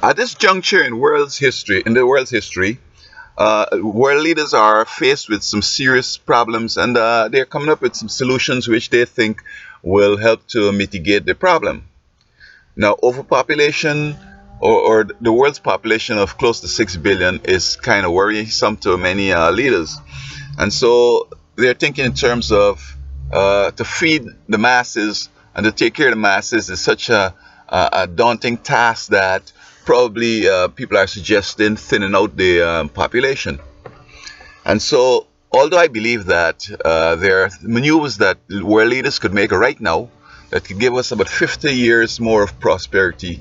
At this juncture in the world's history, world leaders are faced with some serious problems, and they're coming up with some solutions which they think will help to mitigate the problem. Now, overpopulation, or the world's population of close to 6 billion, is kind of worrisome to many leaders. And so they're thinking in terms of to feed the masses and to take care of the masses is such a daunting task that probably people are suggesting thinning out the population. And so, although I believe that there are maneuvers that world leaders could make right now that could give us about 50 years more of prosperity,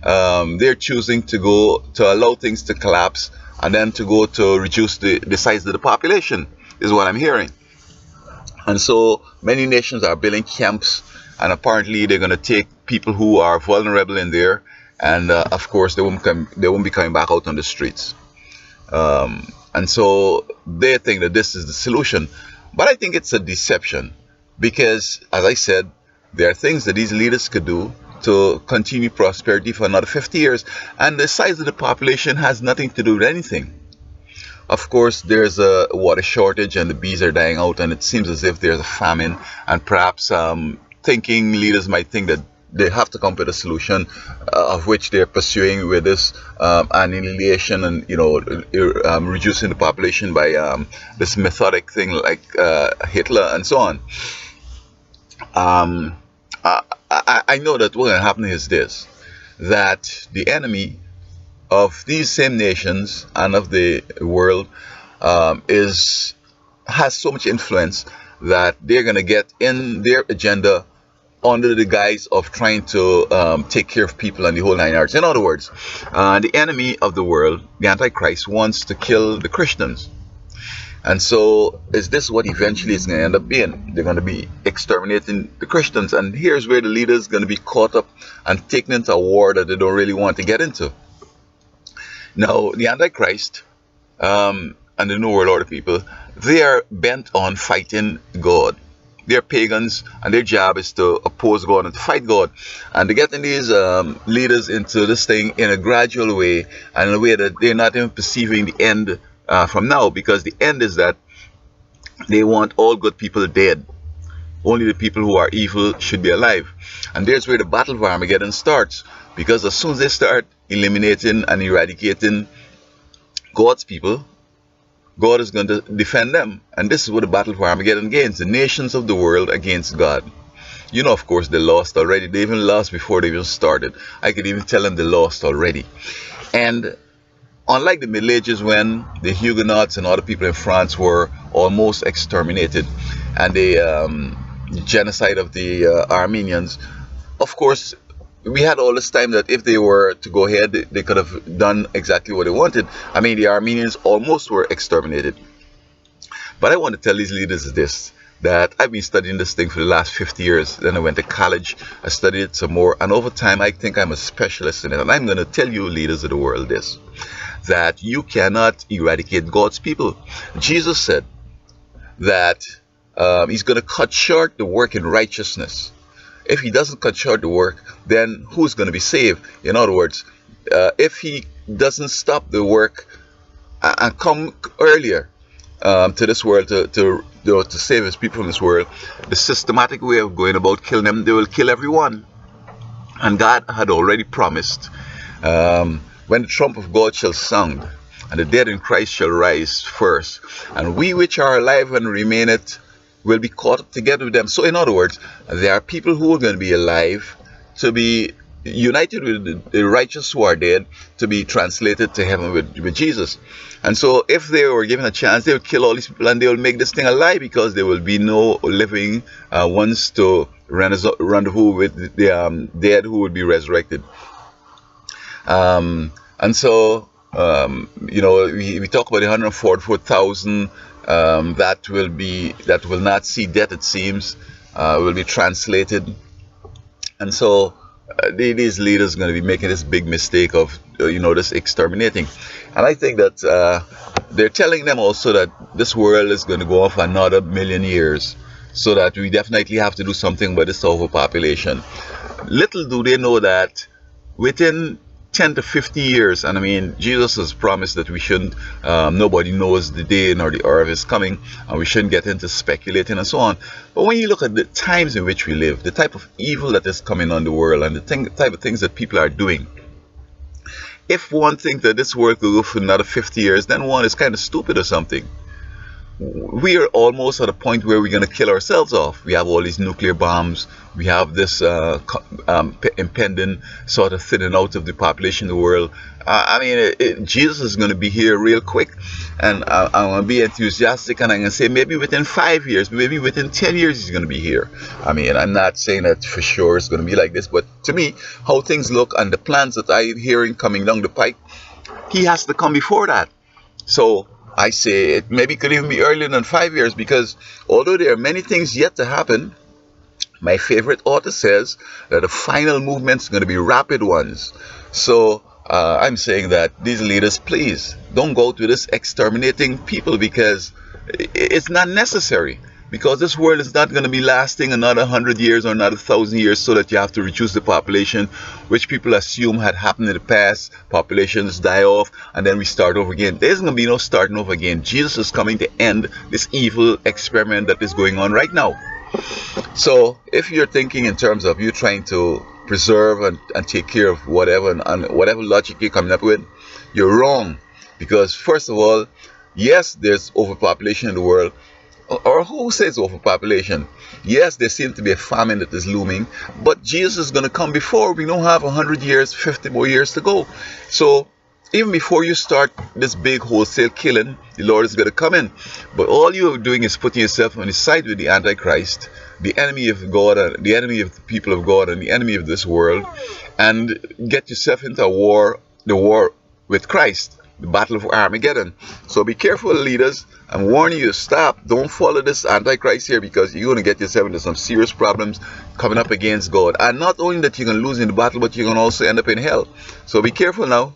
they're choosing to go to allow things to collapse and then to go to reduce the size of the population, is what I'm hearing. And so many nations are building camps, and apparently they're going to take people who are vulnerable in there, and of course they won't be coming back out on the streets. And so they think that this is the solution, but I think it's a deception because, as I said, there are things that these leaders could do to continue prosperity for another 50 years, and the size of the population has nothing to do with anything. Of course, there's a water shortage and the bees are dying out, and it seems as if there's a famine. And perhaps thinking leaders might think that they have to come up with a solution, of which they're pursuing with this annihilation and reducing the population by this methodic thing like Hitler and so on. Um, I know that what's going to happen is this: that the enemy of these same nations and of the world is has so much influence that they're going to get in their agenda under the guise of trying to take care of people and the whole nine yards. In other words, the enemy of the world, the Antichrist, wants to kill the Christians. And so, is this what eventually is going to end up being? They're going to be exterminating the Christians. And here's where the leaders are going to be caught up and taken into a war that they don't really want to get into. Now, the Antichrist and the New World Order people, they are bent on fighting God. They're pagans, and their job is to oppose God and to fight God. And they're getting these leaders into this thing in a gradual way, and in a way that they're not even perceiving the end from now, because the end is that they want all good people dead. Only the people who are evil should be alive. And there's where the battle of Armageddon starts, because as soon as they start eliminating and eradicating God's people, God is going to defend them. And this is what the battle for Armageddon gains: the nations of the world against God. You know, of course, they lost already. They even lost before they even started. I could even tell them they lost already. And unlike the Middle Ages, when the Huguenots and other people in France were almost exterminated, and the genocide of the Armenians, of course, we had all this time that if they were to go ahead, they could have done exactly what they wanted. I mean, the Armenians almost were exterminated. But I want to tell these leaders this: that I've been studying this thing for the last 50 years. Then I went to college, I studied it some more, and over time I think I'm a specialist in it. And I'm going to tell you, leaders of the world, this: that you cannot eradicate God's people. Jesus said that he's going to cut short the work in righteousness. If he doesn't cut short the work, then who's going to be saved? In other words, if he doesn't stop the work and come earlier to this world to save his people from this world, the systematic way of going about killing them, they will kill everyone. And God had already promised, when the trump of God shall sound, and the dead in Christ shall rise first, and we which are alive and remaineth will be caught up together with them. So in other words, there are people who are going to be alive to be united with the righteous who are dead, to be translated to heaven with Jesus. And so if they were given a chance, they would kill all these people and they will make this thing alive, because there will be no living ones to rendezvous with the dead who will be resurrected. And so, we talk about the 144,000 that will not see death, it seems, will be translated. And so these leaders are going to be making this big mistake of this exterminating. And I think that they're telling them also that this world is going to go on for another million years, so that we definitely have to do something about this overpopulation. Little do they know that within 10 to 50 years. And I mean, Jesus has promised that we shouldn't, nobody knows the day nor the hour of his coming, and we shouldn't get into speculating and so on. But when you look at the times in which we live, the type of evil that is coming on the world, and the type of things that people are doing, if one thinks that this world could go for another 50 years, then one is kind of stupid or something. We are almost at a point where we're going to kill ourselves off. We have all these nuclear bombs. We have this impending sort of thinning out of the population of the world. I mean, Jesus is going to be here real quick, and I'm going to be enthusiastic, and I'm going to say maybe within 5 years, maybe within 10 years, he's going to be here. I mean, I'm not saying that for sure it's going to be like this, but to me, how things look and the plans that I'm hearing coming down the pike, he has to come before that. So I say it maybe could even be earlier than 5 years, because although there are many things yet to happen, my favorite author says that the final movement is going to be rapid ones. So I'm saying that these leaders, please don't go to this exterminating people, because it's not necessary. Because this world is not going to be lasting another 100 years or another 1,000 years, so that you have to reduce the population, which people assume had happened in the past. Populations die off, and then we start over again. There's going to be no starting over again. Jesus is coming to end this evil experiment that is going on right now. So if you're thinking in terms of you trying to preserve and take care of whatever, and whatever logic you're coming up with, you're wrong. Because first of all, yes, there's overpopulation in the world. Or who says overpopulation? Yes, there seems to be a famine that is looming, but Jesus is going to come before. We don't have 100 years, 50 more years to go. So even before you start this big wholesale killing, the Lord is going to come in. But all you're doing is putting yourself on the side with the Antichrist, the enemy of God, the enemy of the people of God, and the enemy of this world, and get yourself into a war, the war with Christ, the battle of Armageddon. So be careful, leaders. I'm warning you, stop. Don't follow this Antichrist here, because you're going to get yourself into some serious problems coming up against God. And not only that you're going to lose in the battle, but you're going to also end up in hell. So be careful now.